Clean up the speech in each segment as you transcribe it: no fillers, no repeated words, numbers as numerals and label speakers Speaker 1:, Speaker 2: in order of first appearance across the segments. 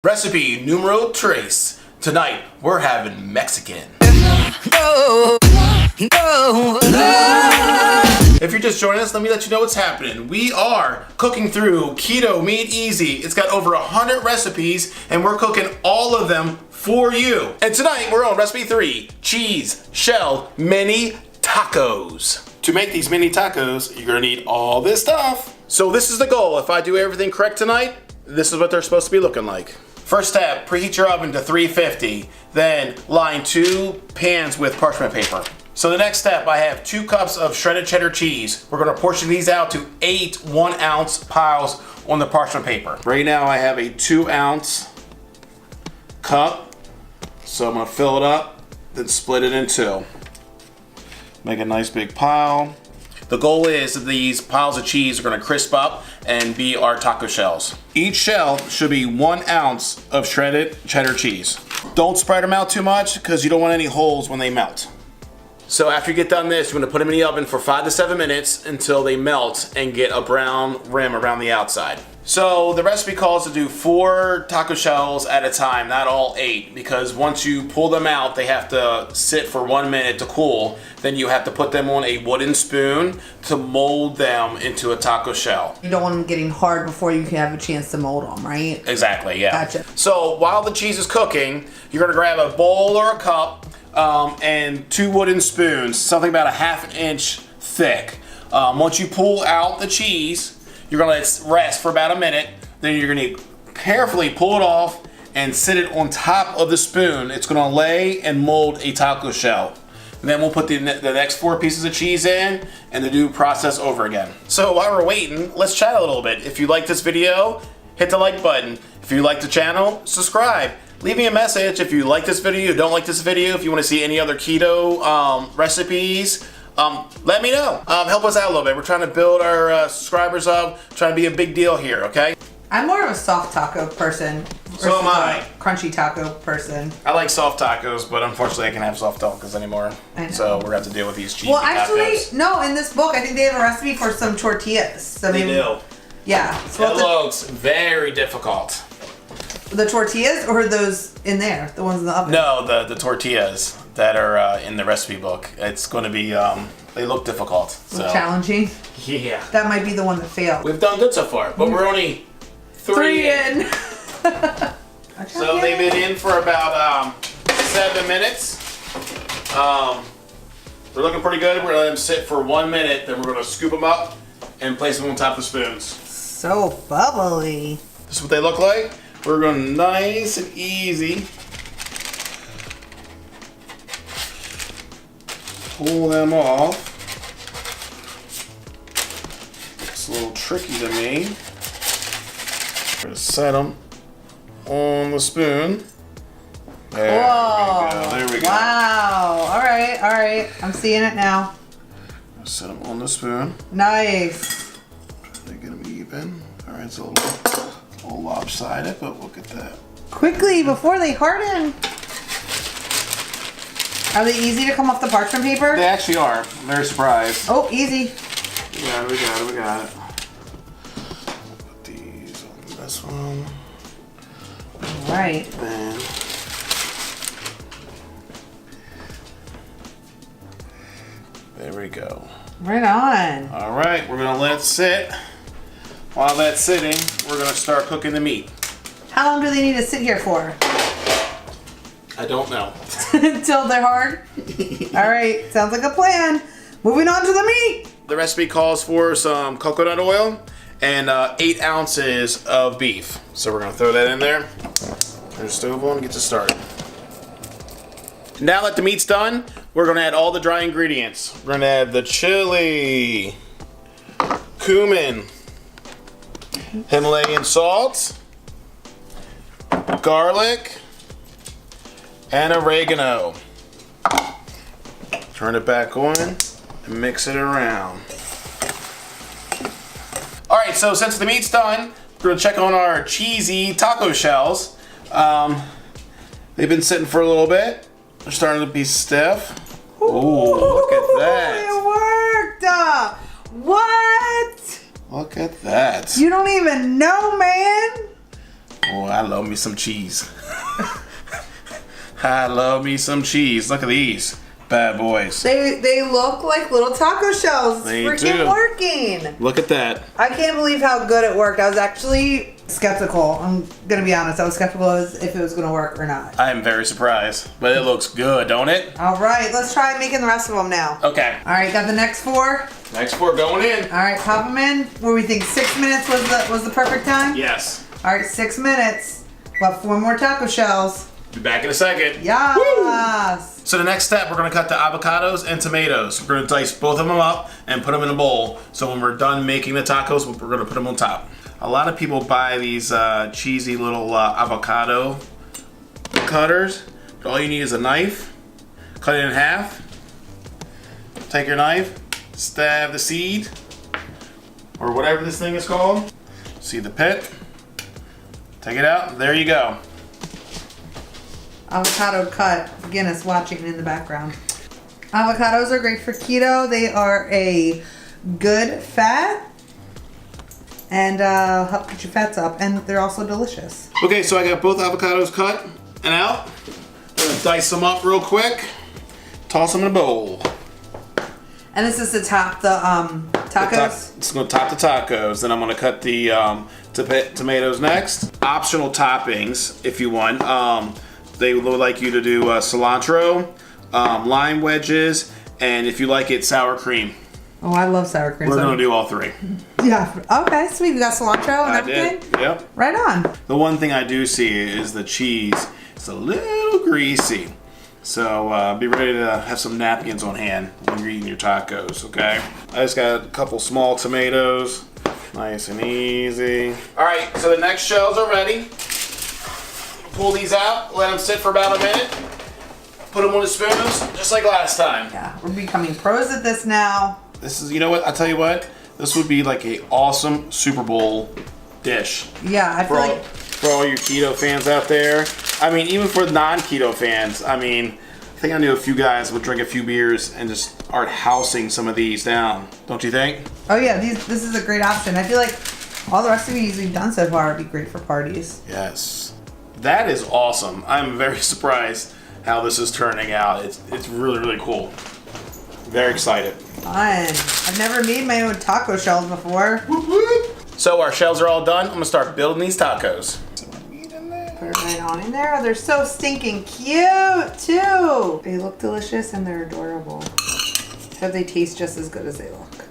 Speaker 1: Recipe numero tres. Tonight, we're having Mexican. If you're just joining us, let me let you know what's happening. We are cooking through Keto Meat Easy. It's got over 100 recipes, and we're cooking all of them for you. And tonight, we're on recipe 3, cheese shell mini tacos. To make these mini tacos, you're gonna need all this stuff. So this is the goal. If I do everything correct tonight, this is what they're supposed to be looking like. First step, preheat your oven to 350. Then line 2 pans with parchment paper. So the next step, I have 2 cups of shredded cheddar cheese. We're gonna portion these out to 8 1-ounce piles on the parchment paper. Right now I have a 2-ounce cup. So I'm gonna fill it up, then split it in 2. Make a nice big pile. The goal is that these piles of cheese are gonna crisp up and be our taco shells. Each shell should be 1 ounce of shredded cheddar cheese. Don't spread them out too much because you don't want any holes when they melt. So after you get done this, you're gonna put them in the oven for 5 to 7 minutes until they melt and get a brown rim around the outside. So the recipe calls to do 4 taco shells at a time, not all 8, because once you pull them out, they have to sit for 1 minute to cool. Then you have to put them on a wooden spoon to mold them into a taco shell.
Speaker 2: You don't want them getting hard before you can have a chance to mold them, right?
Speaker 1: Exactly, yeah.
Speaker 2: Gotcha.
Speaker 1: So while the cheese is cooking, you're gonna grab a bowl or a cup and 2 wooden spoons, something about a 1/2 inch thick. Once you pull out the cheese, you're gonna let it rest for about a minute. Then you're gonna carefully pull it off and sit it on top of the spoon. It's gonna lay and mold a taco shell. And then we'll put the next 4 pieces of cheese in and the new process over again. So while we're waiting, let's chat a little bit. If you like this video, hit the like button. If you like the channel, subscribe. Leave me a message if you like this video, don't like this video, if you want to see any other keto recipes. Let me know. Help us out a little bit. We're trying to build our subscribers up, trying to be a big deal here, okay?
Speaker 2: I'm more of a soft taco person.
Speaker 1: So am I.
Speaker 2: Crunchy taco person.
Speaker 1: I like soft tacos, but unfortunately I can't have soft tacos anymore.
Speaker 2: I know.
Speaker 1: So we're going to have to deal with these cheesy
Speaker 2: Well, actually,
Speaker 1: tacos.
Speaker 2: no, in this book, I think they have a recipe for some tortillas. So
Speaker 1: They do.
Speaker 2: Yeah. So
Speaker 1: It looks very difficult.
Speaker 2: the tortillas or those in there? The ones in the oven?
Speaker 1: No, the tortillas that are in the recipe book. It's going to be, they look difficult. So.
Speaker 2: Challenging.
Speaker 1: Yeah.
Speaker 2: That might be the one that failed.
Speaker 1: We've done good so far, but we're only 3 in. So they've been in for about 7 minutes. They're looking pretty good. We're gonna let them sit for 1 minute, then we're gonna scoop them up and place them on top of the spoons.
Speaker 2: So bubbly.
Speaker 1: This is what they look like. We're going nice and easy pull them off. It's a little tricky to me. We're gonna set them on the spoon. There we go. There we go.
Speaker 2: Wow. All right. I'm seeing it now.
Speaker 1: Set them on the spoon.
Speaker 2: Nice.
Speaker 1: Try to get them even. All right, it's a little lopsided, but look at that.
Speaker 2: Quickly before they harden. Are they easy to come off the parchment paper?
Speaker 1: They actually are. I'm very surprised.
Speaker 2: Oh, easy.
Speaker 1: We got it. Put these on this one.
Speaker 2: All right.
Speaker 1: Then there we go.
Speaker 2: Right on.
Speaker 1: All right, we're gonna let it sit. While that's sitting, we're gonna start cooking the meat.
Speaker 2: How long do they need to sit here for?
Speaker 1: I don't know.
Speaker 2: Until they're hard? All right, sounds like a plan. Moving on to the meat.
Speaker 1: The recipe calls for some coconut oil and 8 ounces of beef. So we're gonna throw that in there. Turn the stove on and get to start. Now that the meat's done, we're gonna add all the dry ingredients. We're gonna add the chili, cumin, Himalayan salt, garlic, and oregano. Turn it back on and mix it around. All right, so since the meat's done, we're gonna check on our cheesy taco shells. They've been sitting for a little bit. They're starting to be stiff. Ooh, look at that.
Speaker 2: It worked! What?
Speaker 1: Look at that.
Speaker 2: You don't even know, man.
Speaker 1: Oh, I love me some cheese. I love me some cheese. Look at these bad boys.
Speaker 2: They look like little taco shells.
Speaker 1: They
Speaker 2: It's freaking
Speaker 1: do.
Speaker 2: working.
Speaker 1: Look at that.
Speaker 2: I can't believe how good it worked. I was actually skeptical. I'm gonna be honest. I was skeptical as if it was gonna work or not.
Speaker 1: I am very surprised, but it looks good, don't it?
Speaker 2: All right, let's try making the rest of them now.
Speaker 1: Okay.
Speaker 2: All right, got the next 4.
Speaker 1: Next 4 going in.
Speaker 2: All right, pop them in. What do we think? 6 minutes was the perfect time?
Speaker 1: Yes.
Speaker 2: All right, 6 minutes. We'll have 4 more taco shells.
Speaker 1: Be back in a second.
Speaker 2: Yes.
Speaker 1: So the next step, we're gonna cut the avocados and tomatoes. We're gonna dice both of them up and put them in a bowl. So when we're done making the tacos, we're gonna put them on top. A lot of people buy these cheesy little avocado cutters. But all you need is a knife. Cut it in half. Take your knife, stab the seed, or whatever this thing is called. See the pit. Take it out. There you go.
Speaker 2: Avocado cut. Guinness watching in the background. Avocados are great for keto. They are a good fat and help get your fats up, and they're also delicious.
Speaker 1: Okay, so I got both avocados cut and out. I'm gonna dice them up real quick. Toss them in a bowl.
Speaker 2: And this is to top the tacos.
Speaker 1: It's gonna top the tacos. Then I'm gonna cut the tomatoes next. Optional toppings if you want. They would like you to do cilantro, lime wedges, and if you like it, sour cream.
Speaker 2: Oh, I love sour cream.
Speaker 1: We're gonna do all 3.
Speaker 2: Yeah. Okay, sweet. You got cilantro and
Speaker 1: I
Speaker 2: everything?
Speaker 1: did. Yep.
Speaker 2: Right on.
Speaker 1: The one thing I do see is the cheese. It's a little greasy. So be ready to have some napkins on hand when you're eating your tacos, okay? I just got a couple small tomatoes. Nice and easy. All right, so the next shells are ready. Pull these out, let them sit for about a minute. Put them on the spoons, just like last time.
Speaker 2: Yeah, we're becoming pros at this now.
Speaker 1: This is, you know what, I'll tell you what. This would be like a awesome Super Bowl dish.
Speaker 2: Yeah, I feel like...
Speaker 1: For all your keto fans out there. I mean, even for non-keto fans, I mean, I think I knew a few guys would drink a few beers and just start housing some of these down. Don't you think?
Speaker 2: Oh yeah, this is a great option. I feel like all the recipes we've done so far would be great for parties.
Speaker 1: Yes. That is awesome. I'm very surprised how this is turning out. It's really, really cool. Very excited.
Speaker 2: Fun. I've never made my own taco shells before.
Speaker 1: So our shells are all done. I'm gonna start building these tacos.
Speaker 2: Put it right on in there. They're so stinking cute too. They look delicious and they're adorable. Hope they taste just as good as they look.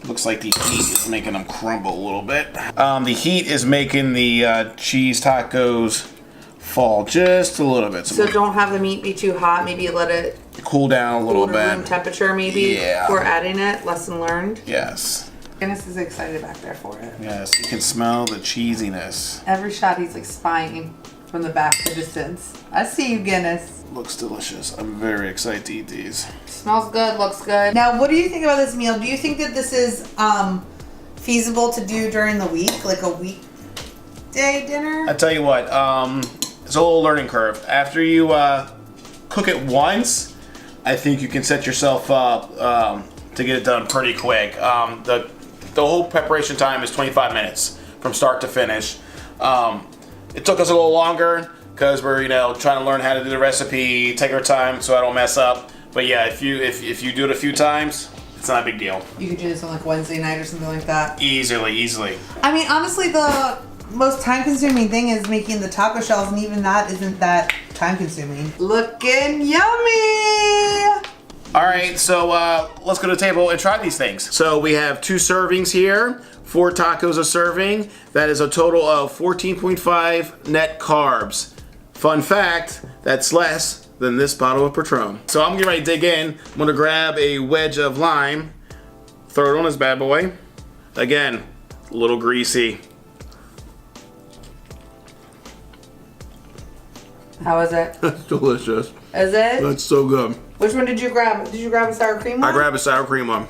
Speaker 1: Looks like the heat is making them crumble a little bit. The heat is making the cheese tacos fall just a little bit.
Speaker 2: So don't have the meat be too hot. Maybe let it
Speaker 1: Cool down a little
Speaker 2: cool to room
Speaker 1: bit.
Speaker 2: temperature maybe
Speaker 1: Yeah.
Speaker 2: before adding it. Lesson learned.
Speaker 1: Yes.
Speaker 2: Guinness is excited back there for it.
Speaker 1: Yes, you can smell the cheesiness.
Speaker 2: Every shot he's like spying from the back to distance. I see you, Guinness.
Speaker 1: Looks delicious. I'm very excited to eat these.
Speaker 2: Smells good, looks good. Now, what do you think about this meal? Do you think that this is feasible to do during the week, like a weekday dinner?
Speaker 1: I tell you what, it's a little learning curve. After you cook it once, I think you can set yourself up to get it done pretty quick. The whole preparation time is 25 minutes from start to finish. It took us a little longer because we're trying to learn how to do the recipe, take our time so I don't mess up. But yeah, if you do it a few times, it's not a big deal.
Speaker 2: You could do this on like Wednesday night or something like that.
Speaker 1: Easily.
Speaker 2: I mean, honestly, the most time-consuming thing is making the taco shells, and even that isn't that time-consuming. Looking yummy!
Speaker 1: All right, so let's go to the table and try these things. So we have 2 servings here, 4 tacos a serving. That is a total of 14.5 net carbs. Fun fact, that's less than this bottle of Patron. So I'm getting ready to dig in. I'm gonna grab a wedge of lime, throw it on this bad boy. Again, a little greasy.
Speaker 2: How is it?
Speaker 1: That's delicious.
Speaker 2: Is it?
Speaker 1: That's so good.
Speaker 2: Which one did you grab? Did you grab a sour cream one?
Speaker 1: I grabbed a sour cream one.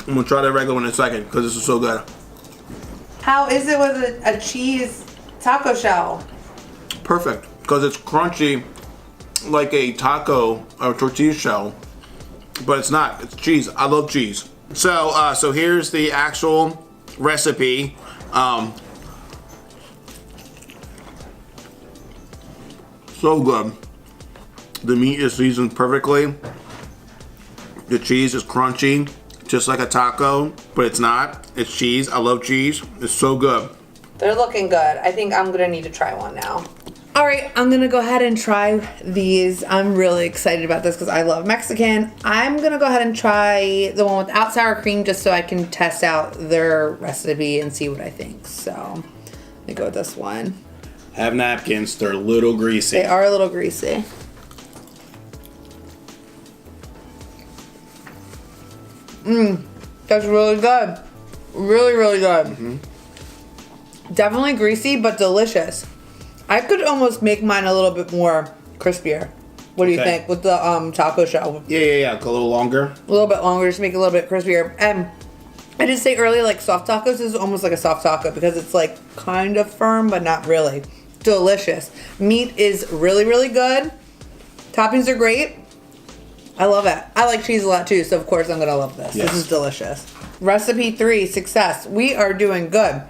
Speaker 1: I'm gonna try that regular one in a second because this is so good.
Speaker 2: How is it with a cheese taco shell?
Speaker 1: Perfect, because it's crunchy like a taco or tortilla shell, but it's not. It's cheese. I love cheese. So here's the actual recipe. So good. The meat is seasoned perfectly. The cheese is crunchy, just like a taco, but it's not. It's cheese. I love cheese. It's so good.
Speaker 2: They're looking good. I think I'm gonna need to try one now. All right, I'm gonna go ahead and try these. I'm really excited about this because I love Mexican. I'm gonna go ahead and try the one without sour cream just so I can test out their recipe and see what I think. So let me go with this one.
Speaker 1: Have napkins. They're a little greasy.
Speaker 2: They are a little greasy. That's really good. Really, really good. Mm-hmm. Definitely greasy, but delicious. I could almost make mine a little bit more crispier. What do you think with the taco shell?
Speaker 1: Yeah. Go a little longer.
Speaker 2: A little bit longer, just make it a little bit crispier. And I did say earlier, like soft tacos is almost like a soft taco because it's like kind of firm, but not really. Delicious. Meat is really, really good. Toppings are great. I love it. I like cheese a lot too, so of course I'm gonna love this.
Speaker 1: Yes.
Speaker 2: This is delicious. Recipe 3, success. We are doing good.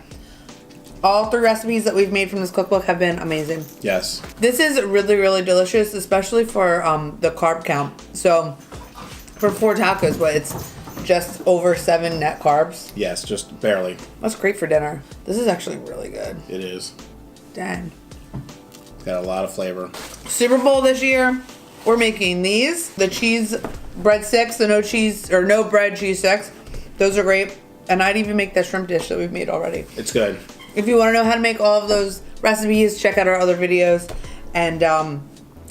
Speaker 2: All 3 recipes that we've made from this cookbook have been amazing.
Speaker 1: Yes.
Speaker 2: This is really, really delicious, especially for the carb count. So for 4 tacos, but it's just over 7 net carbs.
Speaker 1: Yes, just barely.
Speaker 2: That's great for dinner. This is actually really good.
Speaker 1: It is.
Speaker 2: Dang.
Speaker 1: It's got a lot of flavor.
Speaker 2: Super Bowl this year, we're making these. The cheese breadsticks, the no cheese or no bread cheese sticks. Those are great. And I'd even make that shrimp dish that we've made already.
Speaker 1: It's good.
Speaker 2: If you want to know how to make all of those recipes, check out our other videos. And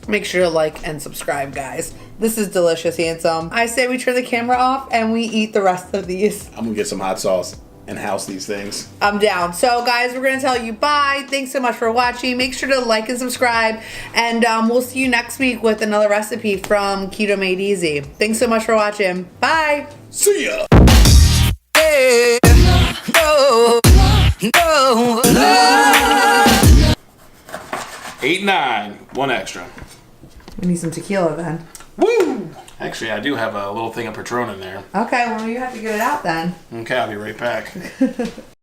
Speaker 2: make sure to like and subscribe, guys. This is delicious, handsome. I say we turn the camera off and we eat the rest of these.
Speaker 1: I'm gonna get some hot sauce and house these things.
Speaker 2: I'm down. So guys, we're gonna tell you bye. Thanks so much for watching. Make sure to like and subscribe, and we'll see you next week with another recipe from Keto Made Easy. Thanks so much for watching. Bye.
Speaker 1: See ya.
Speaker 3: Hey, no, no, no.
Speaker 1: 8, 9, 1 extra.
Speaker 2: We need some tequila then.
Speaker 1: Woo! Actually, I do have a little thing of Patron in there.
Speaker 2: Okay, well you have to get it out then.
Speaker 1: Okay, I'll be right back.